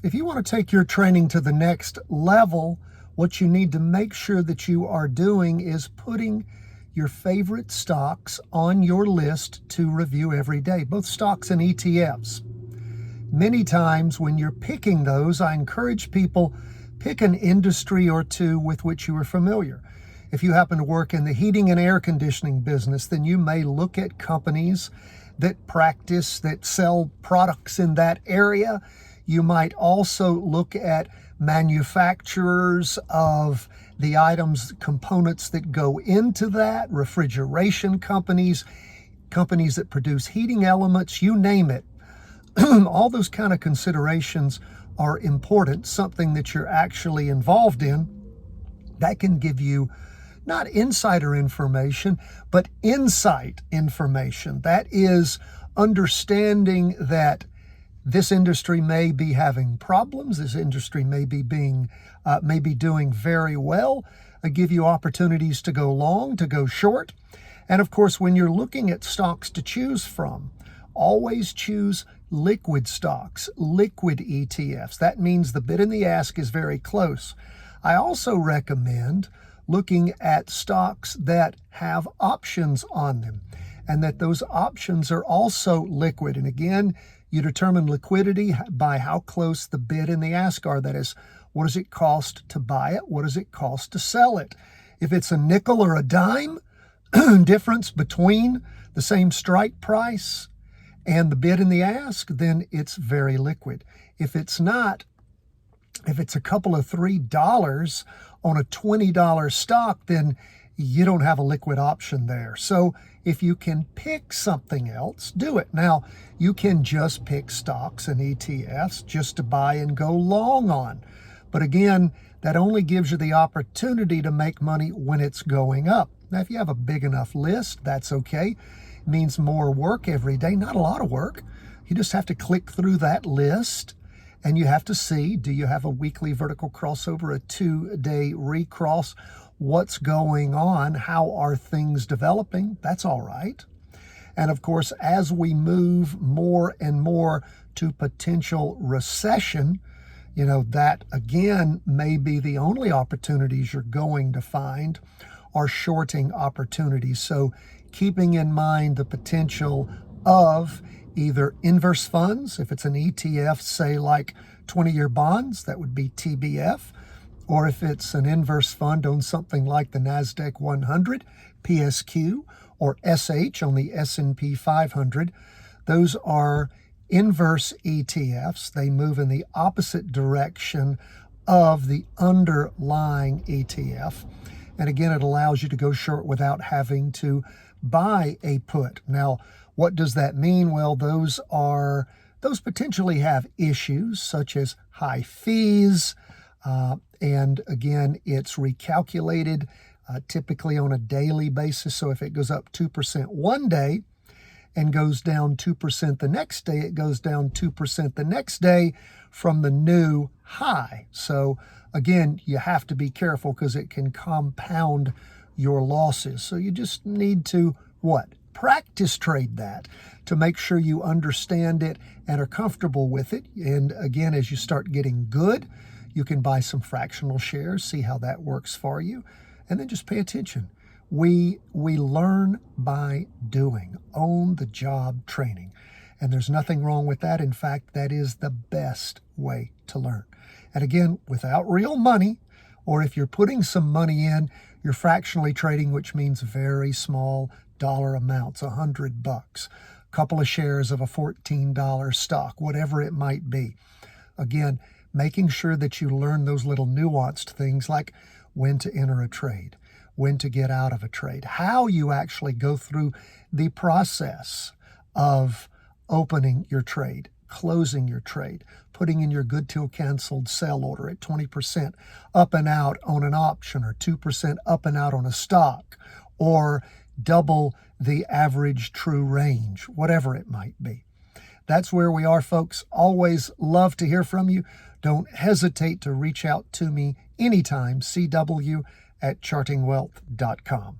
If you want to take your training to the next level, what you need to make sure that you are doing is putting your favorite stocks on your list to review every day, both stocks and ETFs. Many times when you're picking those, I encourage people, pick an industry or two with which you are familiar. If you happen to work in the heating and air conditioning business, then you may look at companies that sell products in that area. You might also look at manufacturers of the items, components that go into that, refrigeration companies, companies that produce heating elements, you name it. All those kind of considerations are important, something that you're actually involved in. That can give you not insider information, but insight information. That is understanding that this industry may be having problems. This industry may be doing very well. I give you opportunities to go long, to go short. And of course, when you're looking at stocks to choose from, always choose liquid stocks, liquid ETFs. That means the bid and the ask is very close. I also recommend looking at stocks that have options on them and that those options are also liquid. And again, you determine liquidity by how close the bid and the ask are. That is, what does it cost to buy it? What does it cost to sell it? If it's a nickel or a dime difference between the same strike price and the bid and the ask, then it's very liquid. If it's not, if it's a couple of $3 on a $20 stock, then you don't have a liquid option there. So if you can pick something else, do it. Now, you can just pick stocks and ETFs just to buy and go long on. But again, that only gives you the opportunity to make money when it's going up. Now, if you have a big enough list, that's okay. It means more work every day, not a lot of work. You just have to click through that list and you have to see, do you have a weekly vertical crossover, a 2-day recross? What's going on? How are things developing? That's all right. And of course, as we move more and more to potential recession, that again may be the only opportunities you're going to find are shorting opportunities. So keeping in mind the potential of either inverse funds, if it's an ETF, say like 20-year bonds, that would be TBF, or if it's an inverse fund on something like the NASDAQ 100, PSQ, or SH on the S&P 500, those are inverse ETFs. They move in the opposite direction of the underlying ETF. And again, it allows you to go short without having to buy a put. Now, what does that mean? Well, those potentially have issues such as high fees, and again, it's recalculated typically on a daily basis. So if it goes up 2% one day and goes down 2% the next day, it goes down 2% the next day from the new high. So again, you have to be careful because it can compound your losses. So you just need to, practice trade that to make sure you understand it and are comfortable with it. And again, as you start getting good, you can buy some fractional shares, see how that works for you, and then just pay attention. We learn by doing, on-the-job training, and there's nothing wrong with that. In fact, that is the best way to learn. And again, without real money, or if you're putting some money in, you're fractionally trading, which means very small dollar amounts, $100, a couple of shares of a $14 stock, whatever it might be. Again, making sure that you learn those little nuanced things like when to enter a trade, when to get out of a trade, how you actually go through the process of opening your trade, closing your trade, putting in your good till canceled sell order at 20% up and out on an option, or 2% up and out on a stock, or double the average true range, whatever it might be. That's where we are, folks. Always love to hear from you. Don't hesitate to reach out to me anytime, cw@chartingwealth.com.